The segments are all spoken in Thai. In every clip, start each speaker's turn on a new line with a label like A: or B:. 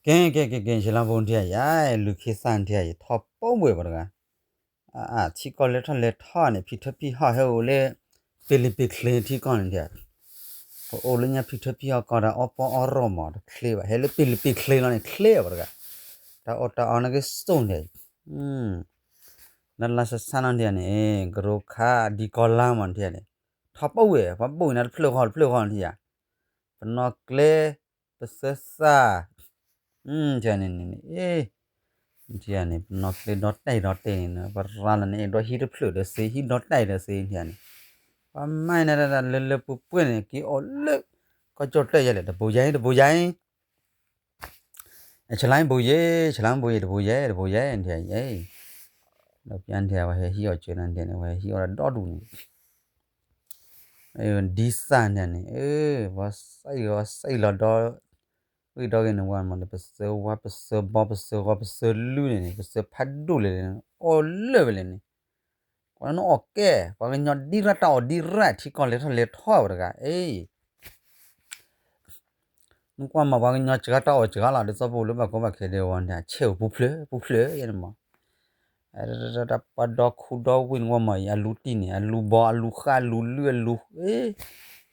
A: Gen jela bon dia ya lu ke san dia ye tho pong bwe ba ga chi ko le thon le tho ne phi thpi ha he o le philippi kle thi kon dia o le nya phi thpi ha ko da opo oro mo kle ba he le philippi kle no ne kle ba ga ta o ta on ge stone dia nan la sa san dia ne gro kha di ko la mon dia ne tho pong we ba pong na phlo hon dia no kle sa jane ne Diane not le dot dot na barala ne do hi de phlo de se hi dot de se diane pa mai na da le pu pu ne ki o le ko chot te ye le de bu yai chlain bu ye de bu ye ndian ye no pian dia wa he hi o chen nan de wa hi o da do du di san ne wa sai la do we dog in one man the so what so bob so what so lu ne so phat du le o le le ne ko no okay ko nyo di ra ta di ra thi ko le tho ba ga nu kwa ma ba nyo cha ta o cha la de so bu le ba ko ba ke de wan da che bu ple ye ma da pa do khu do win wa ma ya lu ti ne lu bo lu kha lu lu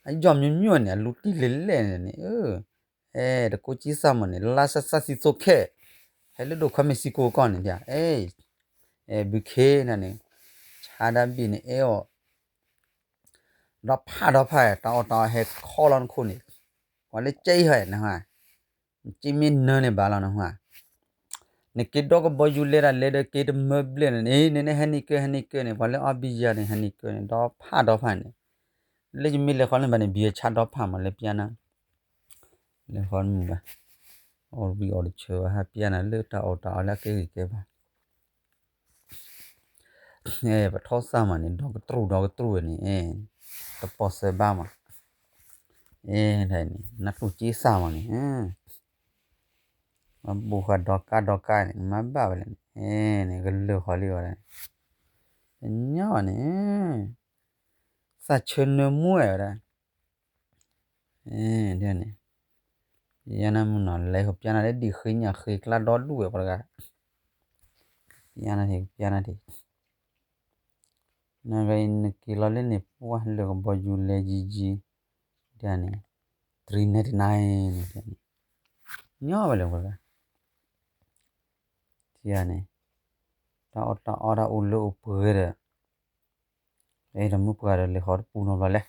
A: ai jom nyu ne lu ti le ne de ko chi sa ma ne la sa si so ke hele do kha mexico ko ne ja bu ke na ne cha da bi ne o đó pha tao he kholon khu ni ko le chei he na ha chi min ne ne ba la na ha ne ke do ko bo yu le ra le de ke de meble ne ha ni ke ne ba le abi ya ne ha ni ke ne do pha ne le ji mi le khon ba ne bi cha do pha ma le piana le khon mu ba or bi or che ha piana le ta la ke ba ba tho sa ma ne do ko tru ni to po se ba ma thai ni na tu chi sa ma ni ma bu kha do ka ni ma ba ba ni ni ga le kho li wa nya ni sa chen ne mu ra dia ni yana mu na le ho piana le di khi nya khi kla do lu ba ga piana di na ga in ki la le ni wa le ko bo ju le ji dia ni 399 nya ba le ba ga dia ni ta ora u lu pu re da mu pa le ho pu no ba le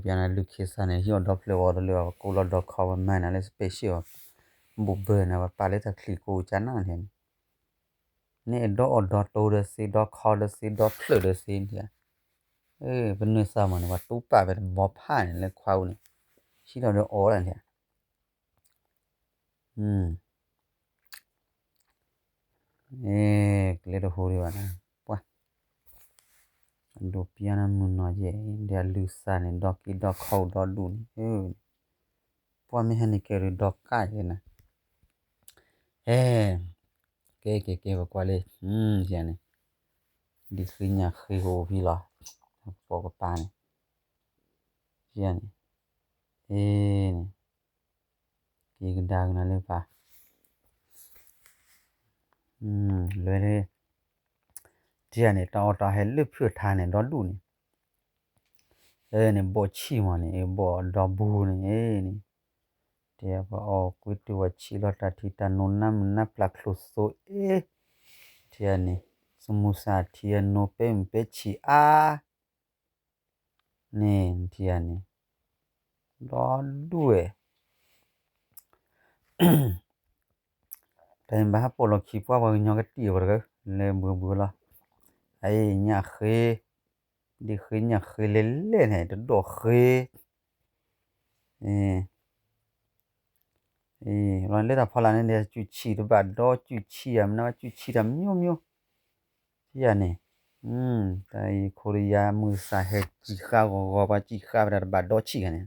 A: piano lu ke sa ne hi o do ple o le ko lo do kha ba ma na le special bu be na ba pa le ta kli ko cha na ne do to de si do kha de si do ple de si dia ben ne sa ma ne ba tu pa ba mo pha ne le khwa u ne shi do o la ne le do ho ri ba na pa do piano mu no je dia lu sa ne do ki do kha do du pa me ha ne ke ri do ka je na ke ba kwa le ya ne di khi nya khi ho vi la po ko pa ne ya ne ki ga da na le pa le ya ne ta he le phyu tha ne do du ne ne bo chi ma ne bo do bu ne ni dia ba o ku tu wa chi lo ta thi ta no na pla klo so dia ne sumusa dia no pe chi a ne dia ne do du Time ba po lo ki pa ba nyo ga ti ba ga le bu la ai nya khe di khe nya khe le ne do khe lo le da pa la ne chu chi do ba do chu chi am na chu chi da myo ya ne tai korea mu sa he chi kha go ba chi kha ba do chi ne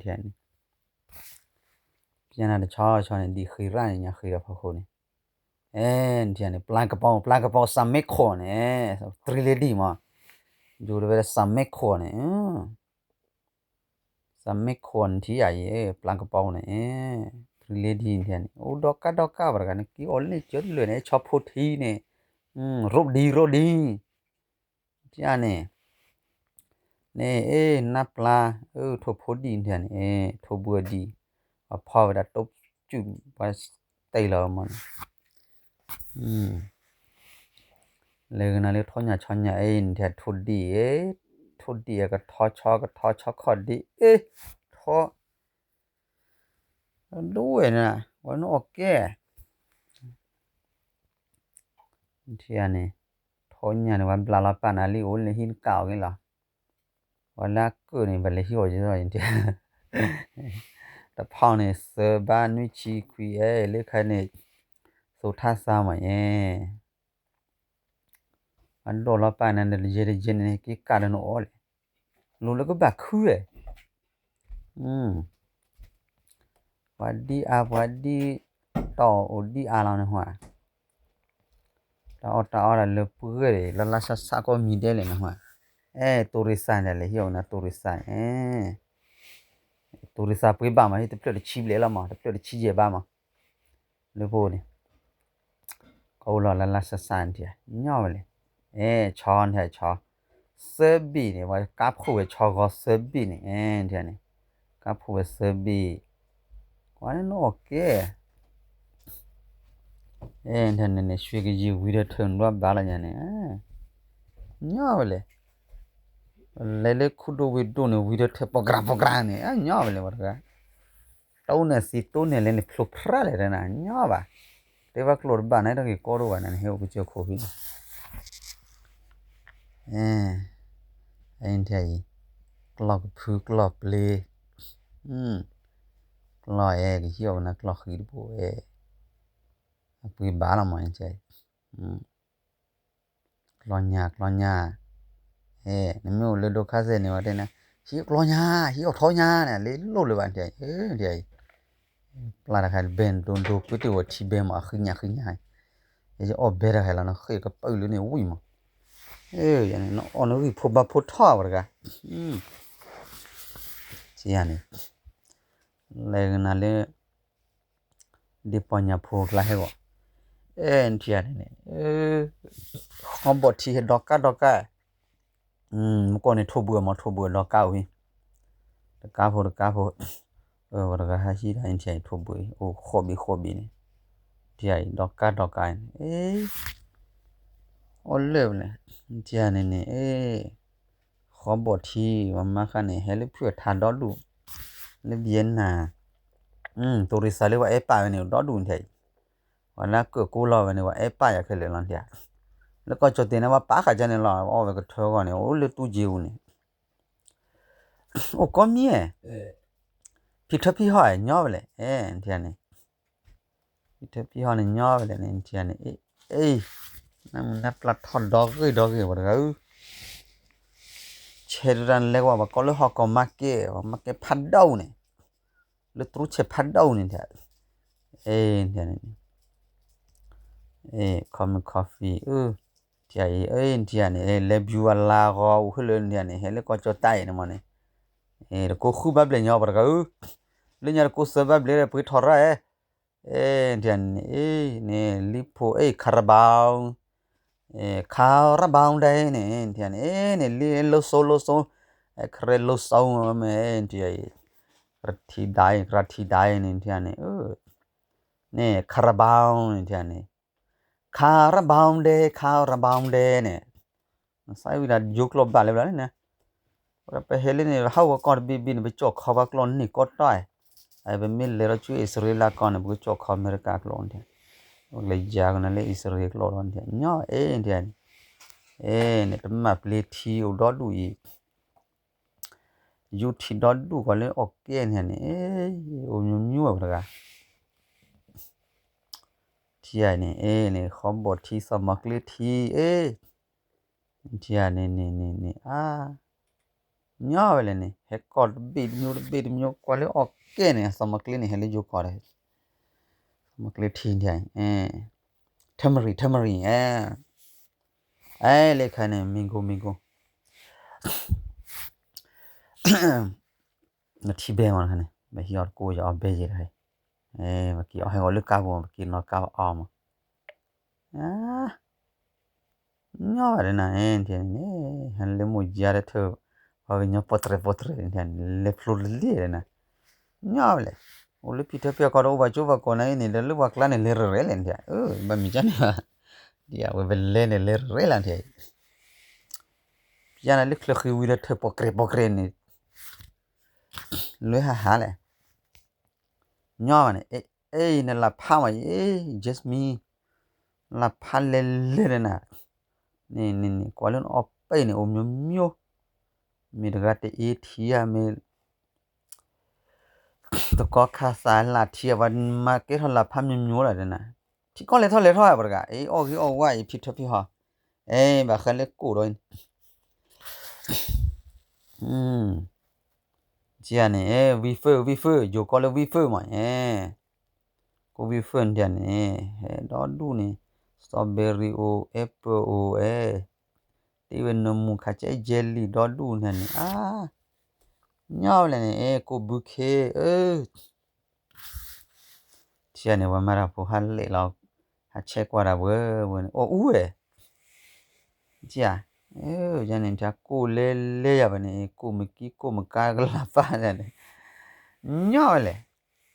A: thian piano de cha ne di khe ra nya khe da pha kho ne thian ne plan ka pa sa me kho ne 3 lady ma jo de sa me kho ne สำไม่ควรที่ใหญ่ปลากระเป๋าเนี่ยทรีเลดีนเนี่ยโอ้ดอกกาบรกันกี่ออลนี่จดเลยเนี่ยชอบพูดทีเนี่ยรบดีที่อันเนี่ยเนี่ยนับปลาทบพูดดีเนี่ยทบบัวดีพอเวลาตบจุ่มไปไตแล้วมันเลยนะเลยท้อหญ่เนี่ยทุดดีก็ท้อชอขอดดีท้อด้วยนะวันโอเคที่อันนี้ท้อหญ่วันปลาปานาลีโอลหินเก่ากันล่ะวันละก็นี่บัดเลยหิวจะว่าอย่างเดียวแต่พอนี่เสือบ้านนุชีคุยเลยคันนี่สุทัศน์มาอันโดนละปานั้นเลยเจนี่กี่การโนโอลรู้แล้วก็บักคือวัดดีต่ออดีอาลานะหัวต่อละเลปุเรละสะก็มีเดเลยนะหัวตูริสานเลยหิวนะตูริสานตูริสาปุยบ้ามาที่เปลี่ยนชีบเลยละมาเปลี่ยนชีเจบ้ามาเลยพูนี่ก็ละสานที่ย่อเลยชอนแท้ชอเซบีนี่ว่ากับคู่ชอก็เซบีนี่ที่นี่กับคู่เซบีวันนี้โอเคที่นี่ช่วยกันจีวิดีโอถึงว่าบาลาเนี่ยย่อเลยเลยคุดวิดีโอเนี่ยวิดีโอเทปกราเนี่ยย่อเลยว่าก็ต้นสิต้นเนี่ยเลยพลุพระเลยนะย่อบ่เดี๋ยวว่าคลอดบ้านไหนต้องกี่กอดว่านั่นเฮาก็เจอโควิดที่กลอกพูกลอกเลยกลอยก็เหี่ยวนะกลอกหิบ่ปุยบาลามาใช่กลอญานี่มื้อเลยดอกคาเซนี่ว่าได้นะหิกลอญาหิออกท้อญาเนี่ยเลยโลเลยว่าได้ที่ปลาคาเบนโดนดูปิติวที่เบมาขึ้นญาจะออกเบรให้แล้วนะเคยก็ไปเลยนี่อุ้ยมาอย่างนี้เนาะอนรีพบบ่พดท่อบ่กะสิอันนี้เลยนะเลยดิปญาพวกละให้บ่ที่อันนี้ฮอบที่ดอกกะมก็นี่ทบบัวมาทบบัวดอกกะวิกะพบ่กะหาสิได้ที่ทบบัวโอ้ขอบีนี่ที่ดอกกะโอ้เลวเลยที่อันนี้ขอบที่ว่ามาคันนี่ให้เลยเพื่อทานดอดูเลยเบียนน่ะตัวริซาเลยว่าป้าเนี่ยดอดูนี่วันละก็กูรอวันนี้ว่าป้าอยากเลยลันเดียแล้วก็จดเนี่ยว่าป้าขะจันเนี่ยรอโอ้ก็เธอก็เนี่ยโอ้เลยตู้จิวนี่โอ้ก็มีพี่ทับพี่หอยย่อไปเลยที่อันนี้พี่ทับพี่หอยเนี่ยย่อไปเลยนี่ที่อันนี้นั่นปลาทอดดอกบ่ได้เชรันเล็กว่าก็เลยฮอกก็มาเก็พัดดาวนี่เลยตรุเชพัดดาวนี่แท้ที่นี่คอฟฟี่ที่ที่นี่เลบิวลาก็ฮู้เลยที่นี่เฮเลก็จอตายนี่มันนี่ก็คูบับเลยย่อบ่ก็เลยย่อก็สบับเลยไปทอระที่นี่ลิโพคาราบาวคาราบาวได้นี่ที่นี่ลิโลโซคเรโลโซที่รัฐีได้นี่ที่นี่คาราบาวนี่ที่นี่คาราบาวเดนี่ใส่วิดาจุกลบบาเลยนะไปเฮลินี่เฮาก็บินไปจอกเขาว่ากลอนนี่ก็ต้อยไอ้เบมิลเลรช่วยอิสราเอลก่อนไปจอกเขาอเมริกากลอนที่เลยจางนั่นเลยอิสราเอลกลอนที่ย่อที่นี่ตมาเพลทีอุดอดูอียูทีดอดูก็เลยโอเคนี่โอ้ยูบ่กะที่นี่ขอบที่สมัครเลยที่ที่นี่ย่อไปเลยนี่เฮกอดบิดมิวก็เลยโอเคนี่สมัครเลยนี่เฮลิจูก็ได้สมัครเลยที่ที่ทมรีเลยคันมิงโก na thibe man hane ba hiot ko ja be je hai ba ki hai ol ka bo ki no ka om nyo re na tian ne han le mo ja re tho ba nyo potre tian le flur le na nyo le ol pi the pe ko ro ba chu ba ko na ni le ba kla ne le re le dia ba mi ja ne dia we le ne le re la dia ya na le khle wi le the pokre ni le ha le nyo ne ne la pha ma just me la pha le na ni ko len op pe ni om myo mi ga te thia me to ko kha sa la thia ban ma ke tho la pha myo la de na thi ko le tho ba ga o ki o wa phi tho phi ha ba kha le ko ro chia ne we fur yo ko le we fur ma ko we fur dia ne do du ni strawberry o apple o ti wen no mu kha che jelly do du ne ni nyaw le ne ko bouquet chia ne wa mara po ha le lo ha che kwa da we u chia ja ne ja ko le ya ba ne ko mi ki ko ma ka la pa ne nyaw le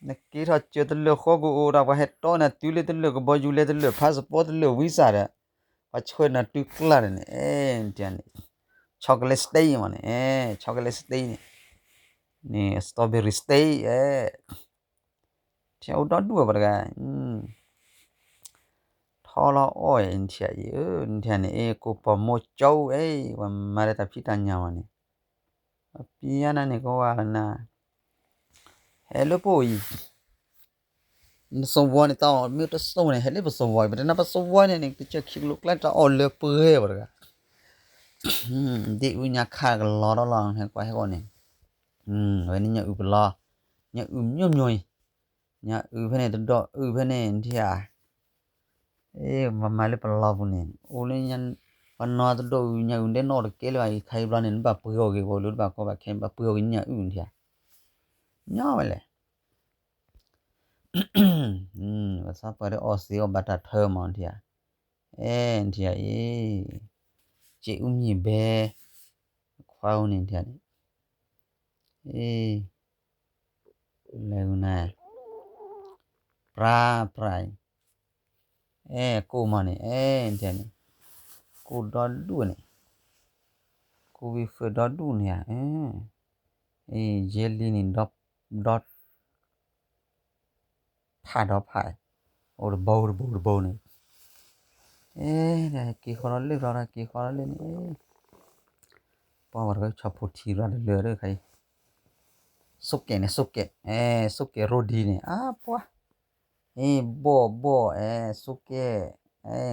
A: na ki tho che de le kho go ra ba he to na tu le de le ko bo ju le de le passport le visa da ba chho na tu kla ne tian chocolate stay ma ne chocolate stay ni strawberry stay theo đó đùa bà ga tho lo oi in chia thia ne ko po mo chou wa ma ta phi ta nya ma ne piana ne ko wa na hello po yi so wo ne ta mi to so ne hele po so wo ba na pa so wo ne ne che khik luk la ta all le pu he bà ga di u nya kha ga lo lo he kwa he ko ne we ni nya u ba lo nya u myo myo nya u phe ne do u phe ne thia ma le pa lo bu ne o le nyan pa no do nya u de no ke le ai khai bla ne ba pu yo ge ko lu ba ko ba khen ba pu yo nya u thia nya ma le wa sa pa de o si o ba ta thơ ma thia thia che u mi be khwa u ne thia le na prai ko ma ne thia ne ko do du ne ko vi fe do du ne jelly ni dot pha do pha or bo ne ki kho le ra ki kho le ne pa war ga cha pho thi ra le re khai sukke ro di ne pwa bo sukke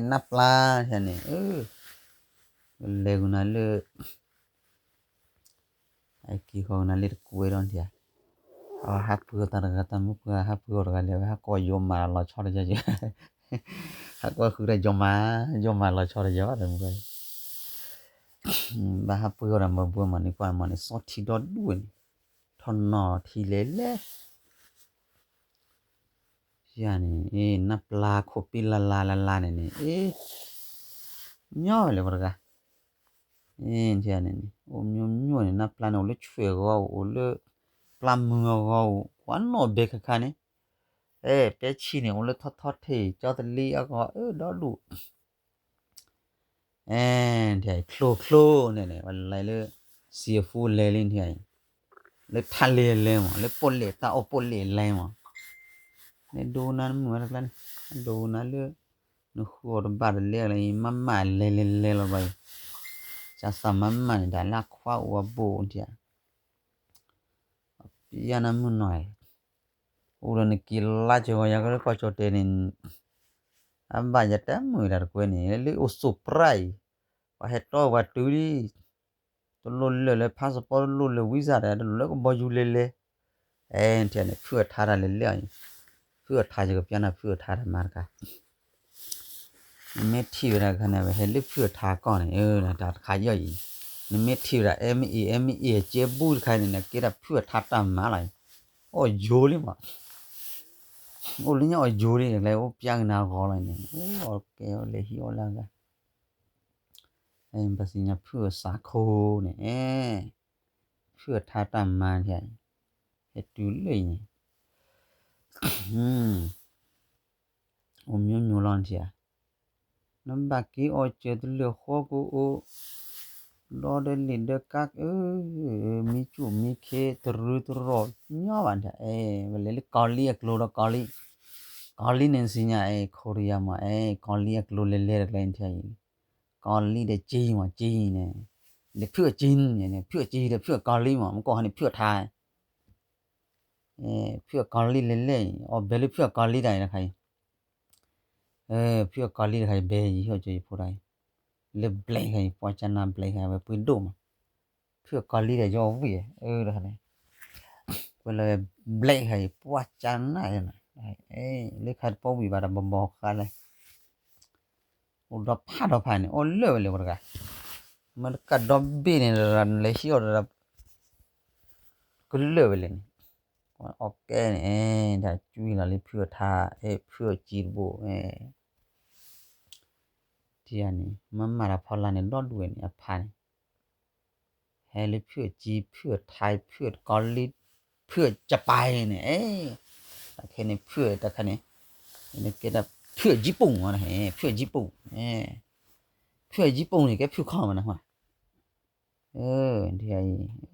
A: na pla cha ne le guna le ai ki kho na le ku ron thia ha pu ta ga ta mu ha pu ga le ha ko yo ma lo cho de je ha ko khu de yo ma lo cho de je ba de mu ba ha pu ra ma bu ma ni kwa ma ni so thi do du ni thon no thi le ya ni na pla kho pi la ne ni nyo le ba ga ya ne ni o myo ni na pla no le chue go o le pla mu go kwa no be kha ne pe chi ne o le thot the cho de li a go do du thia klo ne wa lai le fu le lin thia le tha le ma le pol le ta o pol le ma ne do na mu ra lan do na le no kho ba le le ma le la ba cha sa ma ne da la kwa wa bo thia ya na mu noi o ne ki la jo ya ga ko cho te ni ba ya ta mu ra ko ni le o surprise wa he to wa tu ri to lo le passport lo le visa da lo ko bo ju le thia ne phue tha ra le phue tha je ko pya na phue tha ra ma ka me thi ra kha ne he le phue tha ko ne na ta kha yo yi นี่เมทิระ MEME เจบูลใครเนี่ยเกดเพื่อทัดตามมาหลายโอ้โยลิมาโอ้ลิเนี่ยโอ้โยลิเลยโอ้เปียงนาขอเลยเนี่ยโอ้โอเคโอ้เลยฮิโอลากะภาษีเนี่ยเพื่อสาโคเนี่ยเพื่อทัดตามมาเนี่ยเฮ็ดดูเลยเนี่ยโอ้မျိုးลอนเสียนำบักกี้โอเจดเหลือขอกูโอรอเดลิเดกักมีจูมีเคตรุตรอญอวันเวลกอลีกโลกอลีเนสิญาโคเรียมากอลีกโลเลกเลนทายกอลีเดจีมาจีเนี่ยเลเพื่อจีนเนี่ยเพื่อจีเดเพื่อกอลีมามันก็หันเพื่อไทยเพื่อกอลีเลอ๋อเบลเพื่อกอลีได้นะใครเพื่อกอลีใครเบยเฮาจะพูดได้le black hai pachana black hai ba pui do ma phyo kali de jo wi da ne wala black hai pachana na le khat po wi ba da bo kha le o da pha da pha ne o le wa ga ma ka do bi ne ran le hi o da ku le le ne okay ne da chui la le phyo tha phyo chi boที่อันนี้มันมาละพอละเนี่ยรอดด้วยเนี่ยพันเฮลิเพื่อจีเพื่อไทยเพื่อเกาหลีเพื่อจะไปเนี่ยแต่แค่นี้เพื่อแต่แค่นี้นี่ก็ได้เพื่อญี่ปุ่นนะเพื่อญี่ปุ่นเพื่อญี่ปุ่นนี่ก็เพื่อเข้ามานะว่าที่ไอ้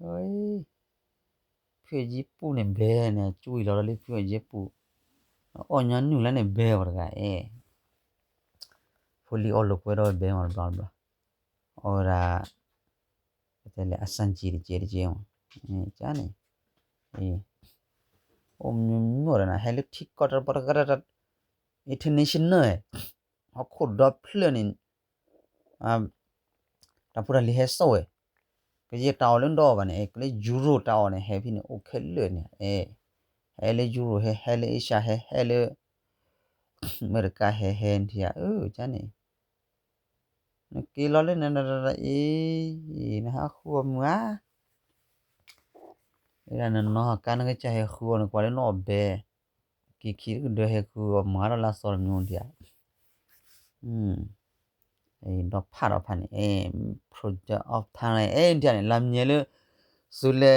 A: โอ้ยเพื่อญี่ปุ่นเนี่ยเบเนี่ยจุ้ยเราเลยเพื่อญี่ปุ่นอ๋อยันนู่นแล้วเนี่ยเบว่าก็fully all look where be mar bla bla ora tele asanji je jane ora na hele thik kotar par kara international ha khod da plan in ta pura li he so ke je taw lon do ba ne ke euro taw ne he phi ne okay le ne hele euro he hele asia he hele america he india jane ki lo le na na ha khu ma ira na no ka na cha he khu na kwa le no be ki de he khu ma la so myo dia do pha do pha ni project of thailand dia ne lam nye le su le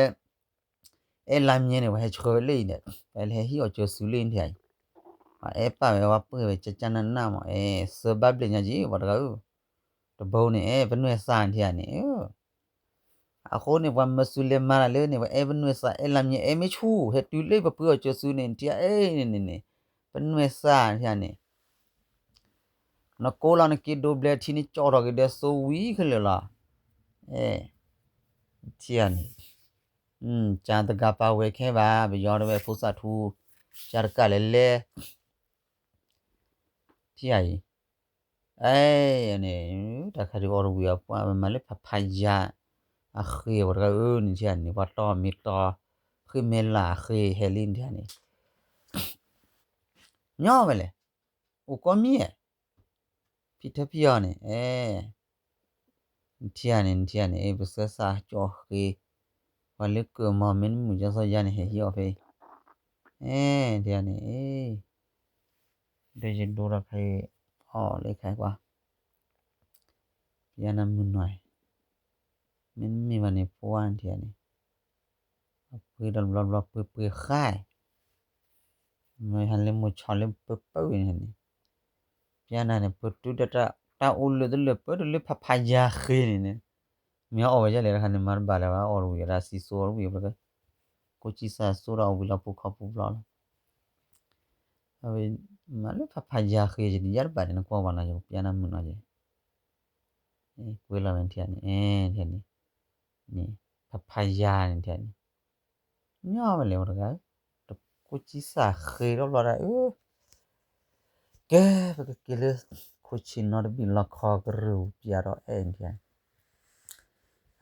A: lam nye ne wa he chho le ne le hi o cho su le dia pa me wa pu be cha na na ma so ba ble nya ji wa da gaตะโบนี่เป็นหน่วยสร้างที่อันนี้อาโคนี่ว่ามาสุเลมาละเลยนี่ว่าเป็นหน่วยสร้างลำเนี่ยไม่ชู้เฮ็ดอยู่เลยบ่เพื่อจะสู้นี่ที่นี่เป็นหน่วยสร้างที่อันนี้นโกลานกิโดเบลที่นี่จอดก็ได้โซวีขึ้นเลยล่ะที่อันนี้จานตะกะปาเวแค่ว่าไปยอดเวฟุสาทูจารกะเลที่ไอ้นี่ตะคาริออร์วิอาปามาเลยพะยาakhi warga ni jani wato mito khimela akhi helin jani nyo mele u komi pitapio ni tiani busasa cho khi wale ko ma min mu ja so jani he yo fe tiani de je dora khai le khai kwa yana mun noi min mi mane puan tiani pu dal bla bla pu khai mai han le mo chale pu ni yana ne pu tu ta ul le pu le papaya khi ni mi o ja le han mar ba la or wi ra si so wi ba ko chi sa so ra wi la pu kha pu bla ave male papaya khi ni yar ba ne ko ba na jo yana mun na je ko la men tiani tiani ni papaya ni tiani nya ma le warga ko chi sa khi ro la ke ke le ko chi no bi la kha gru pya ro tiani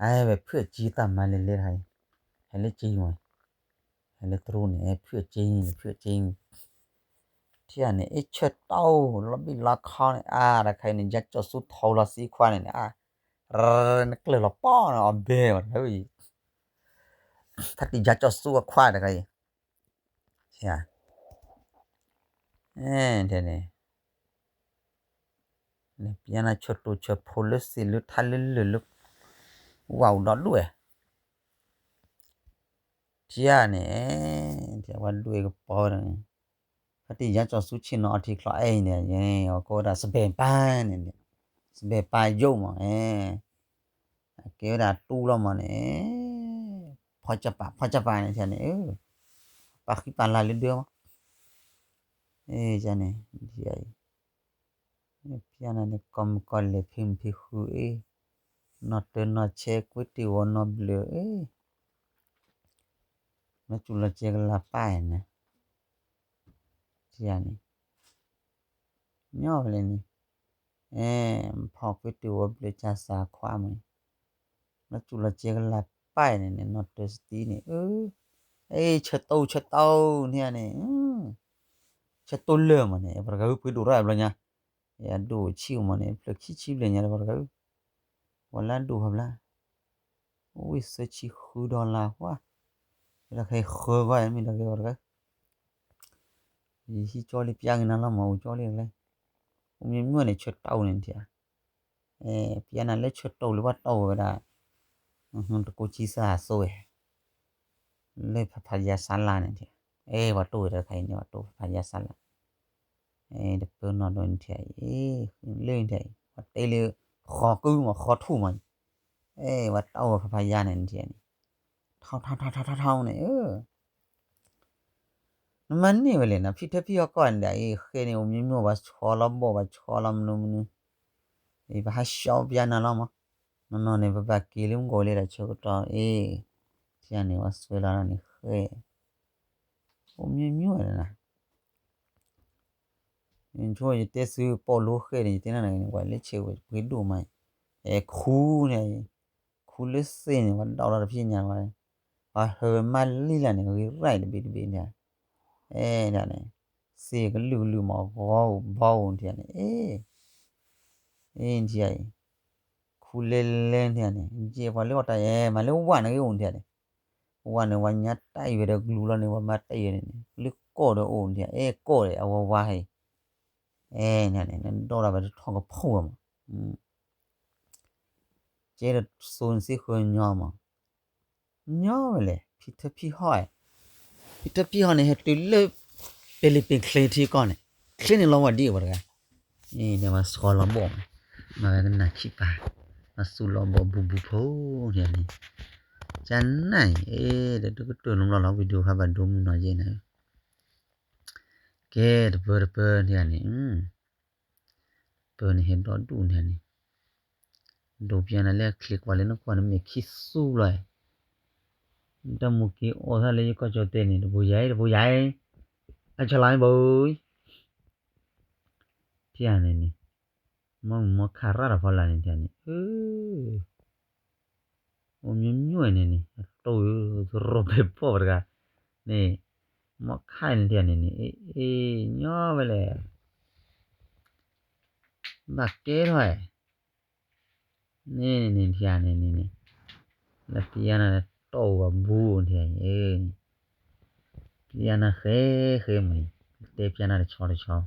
A: ai be phue chi ta ma le hai le chi mo le tru ni phue chiที่อันนี้เชิดเต้าแล้วมีราคาเนี่ยราคาเนี่ยยัดจะสุดเท่าละ4ควาเนี่ย นักเลละป้อนะเบมันเฮ้ยถ้าติยาจอสู้ควาได้ไงใช่เดี๋ยวนี้เนี่ยปีน่ะชดตัวชด policy หรือทันลึกว้าวดอด้วยเจียเนี่ยเดี๋ยวว่าด้วยก็พอนะถ้าติยาจอสู้ชินอที่คลอเนี่ยก็ได้สเปนป้าเนี่ยสเปนป้าโยมเกี่ยวดาตู้แล้วมันพอจะปาเนี่ยเนี่ยปาคิปานลาลิเดียวจันเนี่ยเดี๋ยวพี่น่ะเนี่ยคอมคอลเลพิมพิคูnot check with the one of blue na chula check la pai na tia ni nyo le ni phok with the one blue cha sa khwa mo na chula check la pai ne not sti ni chet tau nia ni chet to le mo ne par ga pu du ra bla nya ya du chiu mo ne pla chi le nya par ga wala du habla ui se chi khu $, wa la khai khơ va mi la ge war yi cho li piang na la mo cho li le mi mo ne chet tau ne tia pian le chet tau le wa tau da to ko chi sa so le pha ya san la ne tia wa to da khai ne wa to pha ya san la de pe no don tia le tia wa te le kho ku ma kho thu ma wa tau pha ya ne tia ni thao neมันนี่เวลนะพี่พี่ก่อนได้เคยนี่มีมัวว่าชอลบ่ว่าชอลมนุมนี่บ่าชอบยานะละมนอนนี่บ่กิลิมโกเลละชกตอที่อันนี้ว่าสวยแล้วนี่เคยมีนะนี่ช่วยเตซื้อปอโลเคยนี่ที่นั่นนี่ว่าเลเชวไปดูมั้ยคูนี่คูเลเซนี่ว่าดาวละพี่ญาว่าเฮมาลีละนี่ไรเดบิเนี่ยนั่นนี่เสกลุมาว้าวที่อันนี้ที่ไอ้คูเลเลที่อันนี้เจ้าว่าเลว่าตายมาเลว่านะอยู่ที่อันนี้ว่าเนี่ยวันยัดไตเวดกลูละนี่ว่ามาไตนี่ลึกโกดโอนที่โกดเอาว่าให้นั่นนี่ดอลาไปท้องก็พูดมาเจ้าโซนสิคนย่อมาย่อเลยพี่ห้อยพี่ห้อยนี่เฮ็ดตุเลเปลิปิเคลที่ก่อนนี่เคลนี่ลองว่าดีบ่ล่ะเนี่ยมาสอนลำบ่มากันน่ะชิปามาสู่ลำบ่บุโพเนี่ยนี่จันไหนเดี๋ยวก็ตัวลงเราวิดีโอครับบัดดูมันน้อยเย็นนะเกดเปอร์เนี่ยนี่เปิดเห็นดอดูเนี่ยนี่ดูเพียงนั่นแหละคลิกว่าเลยนะกว่านั้นมีคิดสู้เลยดมุกีโอซะเลยก็จะเต้นนี่บ่ใหญ่อันฉลายบ่เที่ยนี่มันคาราพอละนี่เที่ยนี่โอ้มีนี่โตโรเบปอร์กะนี่มาคายนี่เที่ยนี่ย่อไปเลยบักเก้ด้วยนี่เที่ยนี่แล้วเที่ยน่ะโตว่าบูเที่ยเที่ยน่ะเคมั้ยเตเที่ยน่ะชอ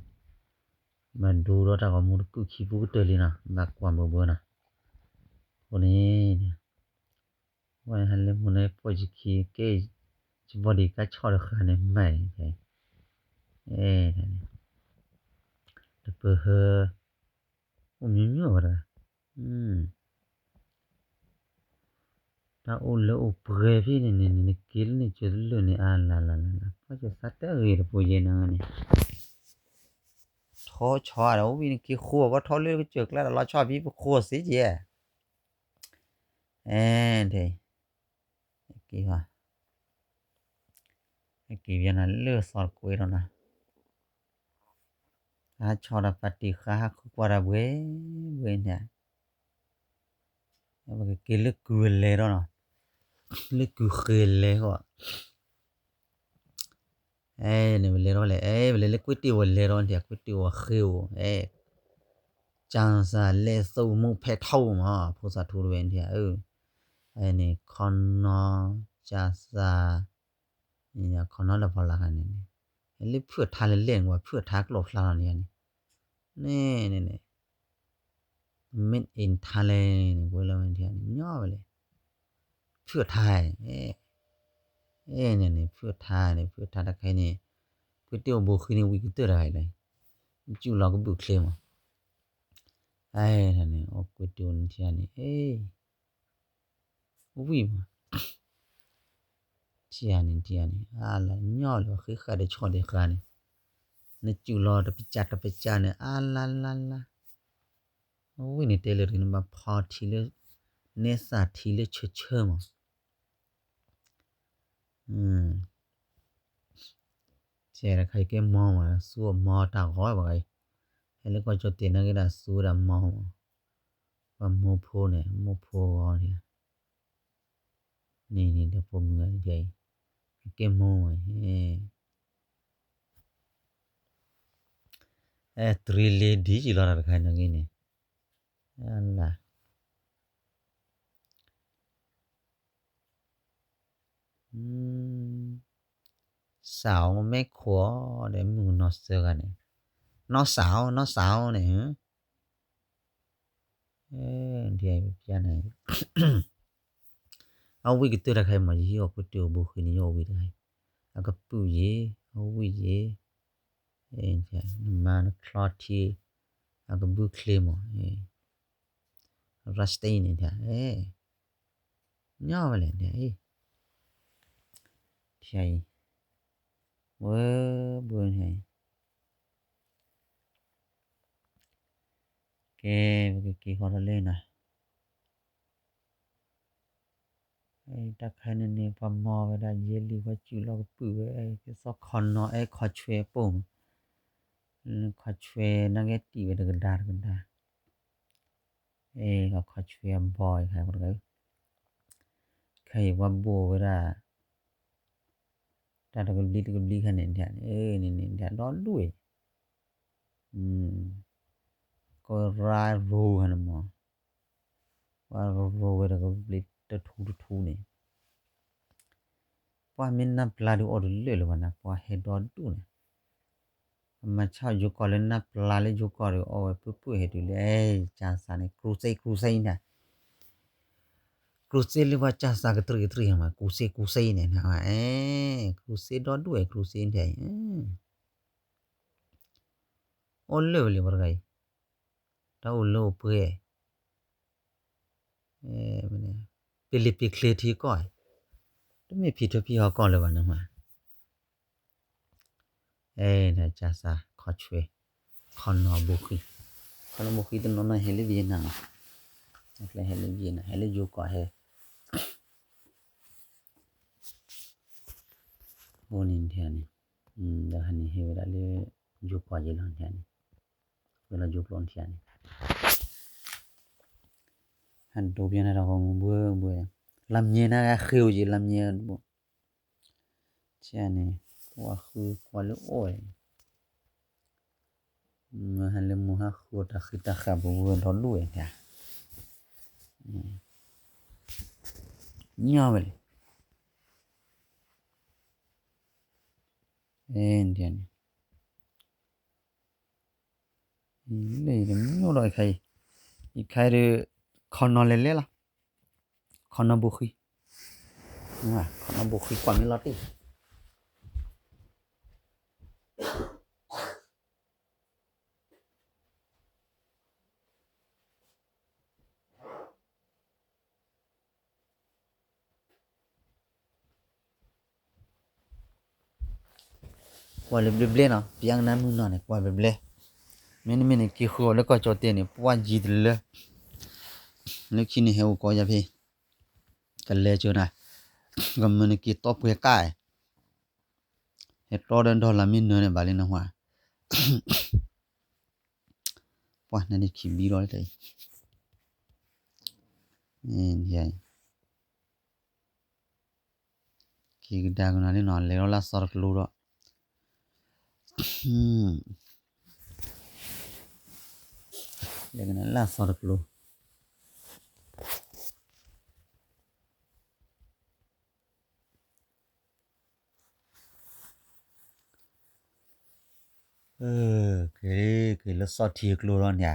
A: มันดูรถก็มุกุขี้บุเตลินะบักกว่าบ่นะคนนี้ว่าหันเลยมันปอจิขี้เกจบ่ดีก็ชอดคันนี่ไม่นั่นแต่เปเฮมีบ่ล่ะถ้าโอเลโอเปรพี่นี่กิลนี่จุลนี่ลาพอจะสัตเตอร์อีบ่เยนะนี่ท้อชอแล้ววินกี่ครัวก็ท้อเลยจึกแล้วเราชอบพี่ครัวสิเจเด้กี่ว่ากี่ยันเลือสอดกุยแล้วนะชอดปฏิคาคุกว่าระเว้เนี่ยแล้วก็กี่ลึกกุยเลยแล้วเนาะลึกกุยเลยก็นี่มันเลยแล้วแหละมันเลยก๋วยเตี๋ยวเลยแล้วเนี่ยก๋วยเตี๋ยวคิว จังซาเลซูมุเพเท่ามาโพสาทูเวนเทียไอ้นี่คอนนอจาซานี่คอนนอละพอละกันนี่ลิเพื่อทาเล่นว่าเพื่อทักลบลาเนี่ยนี่made in Thailand บ่ละมันเทียนี่ย่อไปเลยเพื่อไทยนี่เพื่อไทยนี่เพื่อทาตะไคนี่เพื่อเตียวบ่คือนี่วิกเตอร์ได้เลยจู่เราก็บุเคลมนี่โอกุตนเทียนี่วิมาเทียนี่ala ย่อเลยคือขาได้ชอได้ขานี่นจู่เราตะปิจัดนี่ala laวินี่เตเลรินมาพอทีเลเนสาทีเลเชๆมาเจระใครแกมองมาสู้มอตาก้อยบ่ไอ้แล้วก็จะเตนะก็ได้สู้ดามองว่าโมโพเนี่ยโมโพเนี่ยนี่เดี๋ยวผมเงยใจแกมองตรีเลดีจิลาระใครนังนี่อัลล่ะสาวไม่ขวเดี๋ยวมึงนอเสือกันเนี่ยนอสาวเนี่ยเดี๋ยวจะไหนเอาวิกตัวใครมาที่ออกตัวบุคคลนี้เอาวิได้แล้วก็ปุยเอาวิจะมันคลอทีแล้วก็บุคเลมรัสตีนี่จ้ะย่อไปเลยเนี่ยใช่บุญให้แกขอเล่นนะตะไคร้นี่พอมอเวลาเยลีว่าจิลอกปื้อก็ซอกคอนเนาะขอช่วยปุ่มขอช่วยนังตีไว้กันดาก็ขอช่วยบอยครับบ่ได้ใครว่าโบเวลาตาตะกลีคันนี่นี่เดี๋ยวรอด้วยก็รายรูหันมอว่ารูเวลาก็ลิตะทูนี่ปว่ามินนับลาดูออดเลยละนะปว่าเฮดอดูนะมาชาวอยู่ก่อนเลยนับลาเลยอยู่ก่อนเลยปุ๊เฮดูเลยจาสานี่ครูไซนะครูเซเลยว่าจาสากตรีมาครูเซเนี่ยนะครูเซดอดูครูเซเนี่ยโอเลยบ่ไกตาโอโลเปมันปิลิปิเคลทีก่อนตไม่ผิดพี่เฮาก่อนเลยว่านะมานะจาสาขอช่วยคอนนอบุคีตนนเฮลิเวียนะએટલે હેલે વિયના હેલે જો કો હે બોનિન થયાની દહની હે વેલાલે જો કો જેલન થયાની વેલા જો પ્લોન થયાની han to biana ra ko bu lam nyena ga khiu ji lam nye bu chane wa khu kwa lo oi ma han le mu ha khu ta khita kha bu ro lu ya Nyawel. Indian. Ile no lo khai. Khai de khon le la. Khon bu khi. Khon bu khi quan mi lo ti. Qua le ble no piang na mu no ne qua ble meni ki kho le ko cho te ni pwa ji de le le ki ni he ko ya phe ka le cho na gam meni ki top ke kai he to den do la min no ne ba le na hwa pwa na ni ki bi ro le tai ya ki diagonal no le ro la sor lu ro แล้วกันล่ะสอดกโลคือละสอดทีกโลร้อนเนี่ย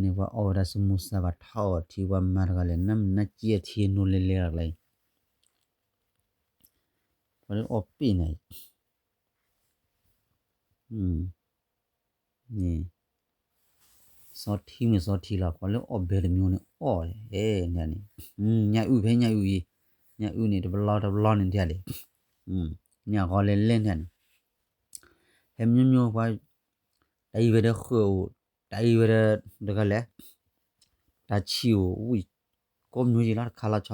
A: นี่ว่าออราสมุสว่าทอที่ว่ามาร์กเลยน้ำน่าเจียทีนูเลเลอะไรวันนี้ออปีไหนนี่สอดทีไม่สอดทีละวันนี้ออเบลมีเนี่ยเนี่ยนี่ญาอูเพ่ญาอูนี่ดับลอนี่เดียเลยญาก็เล่นเนี่ยเห็นမျိုးว่าได้เวลาเข้าได้เวลาดักแหละตาชิวอุ้ยก็မျိုးจีละคาลาช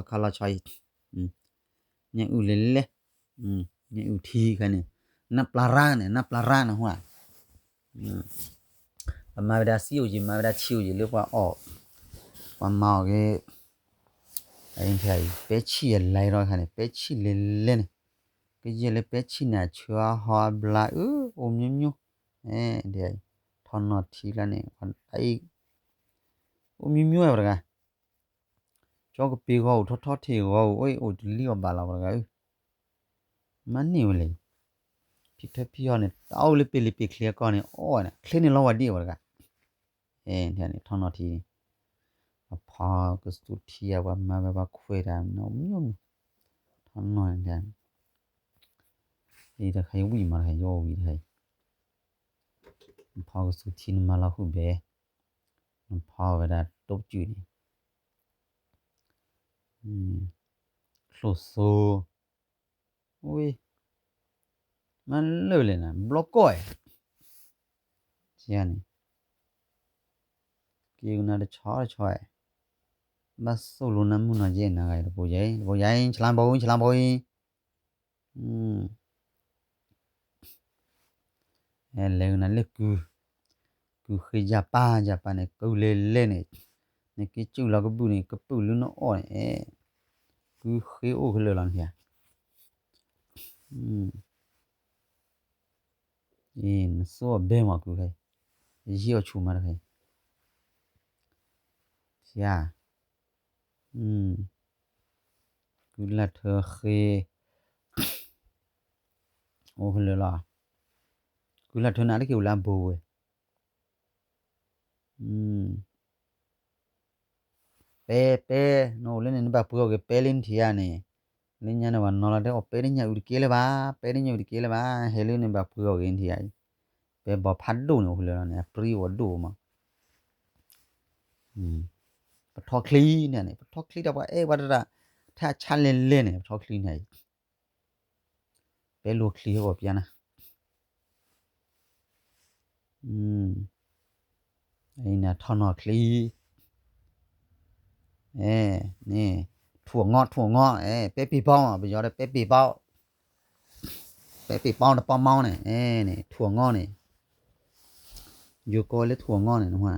A: อยญาอูเล่นเลยญาอูทีกันนี่นับปลาร้านะหัวมาเวลาซิวจีมาเวลาชิวจีเรียกว่าออกว่าเมาเกไอ้ที่เปชีไหลรอคันนี่เปชีเล่นก็เยเลเปชีน่ะชัวฮอบบลาโอမျိုးเดี๋ยวทอนอทีละนี่ไอ้โอမျိုးอ่ะบรกะจอกปีก็ทอทีก็โอ้ยลีอบาลาบรกะมันนี่เลยพิทพี่เนี่ยเอาเลยเปเคลียร์ก่อนนี่นะเคลียร์นี่ลอวดีบรกะเดี๋ยวนี่ทอนอทีพอก็สุดที่ว่ามาแบบคุยได้เนาะမျိုးทอนอเดี๋ยวนี่ถ้าใครวิ่งมาให้ย่อวิ่งให้พอก็สุดที่มาละหูเบพอเวลาตบจุนี่โซโอ้ยมันเลยนะบล็อกก้อยเสียนี่เกี่ยวน่าจะช่วยมาสู้ลุน้ำมันเย็นนะไงบ่ใหญ่ฉลามบ่แล้วนั่นเลยกูเคยญี่ปุ่นเนี่ยกูเล่นเนี่ยกิจูแล้วก็บุนี่ก็ปุลุเนาะกูเคยโอ้คือเลยล่ะเนี่ยสู้เบ้มากูให้ยี่เอาชูมาให้เสียกูละเธอเคยโอ้คือเลยล่ะกูละเธอน่ะได้กูละบ่เว้ยเป้โนเล่นนี่บาปูก็เป้ลินที่อ่ะนี่ลินญานะวันนอละเด้อเป้ลินญาอุดเกเลบาเฮลินนี่บาปูก็อินที่อ่ะเป้บ่พัดดูนี่คือเลยล่ะเนี่ยปรีวดดูมาปะทอคลีเนี่ยปะทอคลีดอกว่าว่าดาถ้าชันเล่นเนี่ยปะทอคลีเนี่ยเป้ลูคลีก็เปียนะไอ้น่ะทอนอคลีนี่ถั่วงอกเป้ปีป้อไปยอได้เป้ปีป้อนะป้อเมาเนี่ยนี่ถั่วงอกนี่อยู่ก็เลยถั่วงอกนี่นะว่า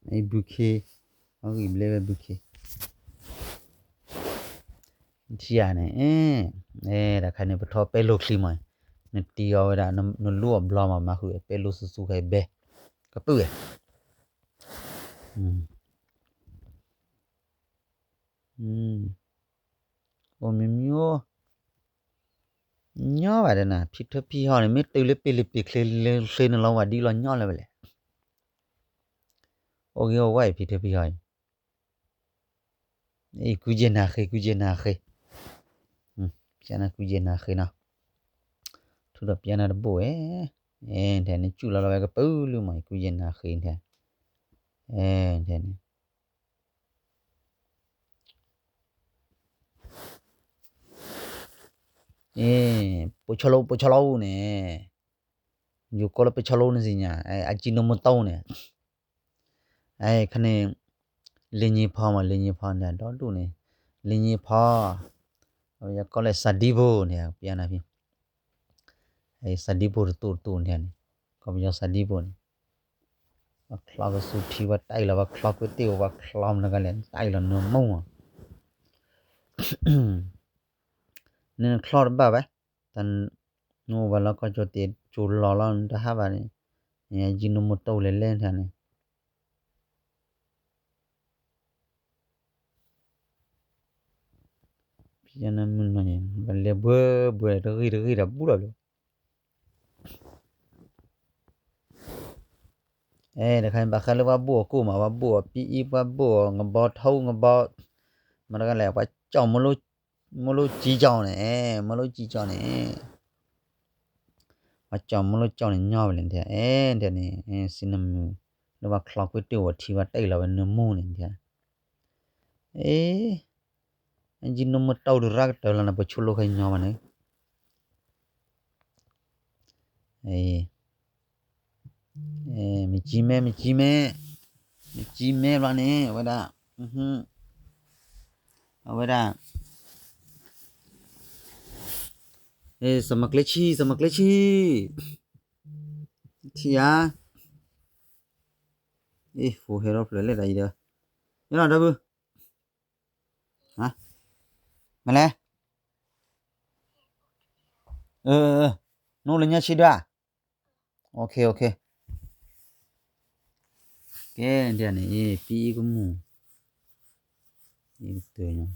A: ไอ้บุเคเอาอีเบลบุเคเชียเนี่ยดาคันนี่ปะทอเป้ลูคลีมั้ยนี่ตีเอาดานลัวบลอมาคือเป้ลูสุๆไคเบก็ปื้อโอ้มีမျိုးညောပါတယ်နာဖြစ်ထဖြစ်ဟောနေမတူလေးပလီပခလေးနလောဝဒီလောညောလဲပဲလေโอเคဝိုင်ဖြစ်ထဖြစ်ဟောအေးကူဂျေနာခေကျန်နာကူဂျေနာခေနော်ထူတော့ပြန်လာတော့တဲ့နေကျူလာတော့ကပူးလို့မကူဂျေနာခေတဲ့တဲ့ပိုချလောเนี่ยอยู่ก็ไปชะโลนี่สิญาอาจิโนโมโตเนี่ยคันนี่ลิญญีพอมาลิญญีพอเนี่ยดอดูนี่ลิญญีพอยาก็เลยซาดิโบเนี่ยเปียนะพี่ซาดิโบตูเนี่ยก็ไปยาซาดิโบนี่คลอกสุทีว่าไตแล้วว่าคลอกก๋วยเตี๋ยวว่าคลอมแล้วก็เลยไตแล้วเนื้อหมูเนี่ยคลอดบ่าไปตัน no wala ko jote chul lo lo ta ha ba ni ye Ajinomoto le le tha ni piana mun no ye balle bwe de ri da bu lo de khan ba kha le wa bu ko ma wa bu pi i wa bu nga bo thau nga bo ma da le wa chaw mo lo ji chaw ne mo lo ji chaw ne wa chaw mo lo chaw ne nya ba le de de ni sinam le wa clock ko te wa thi wa tai la wa no mo ne de Ajinomoto du ra ta la na ba chulo khai nya ba ne mi ji me ba ne wa da wa da samak le chi thi ya fu he ro le da i da ya na da bu hả mà lẽ nó là nhà chị đó à ok cái này pi cũng mu từ nhau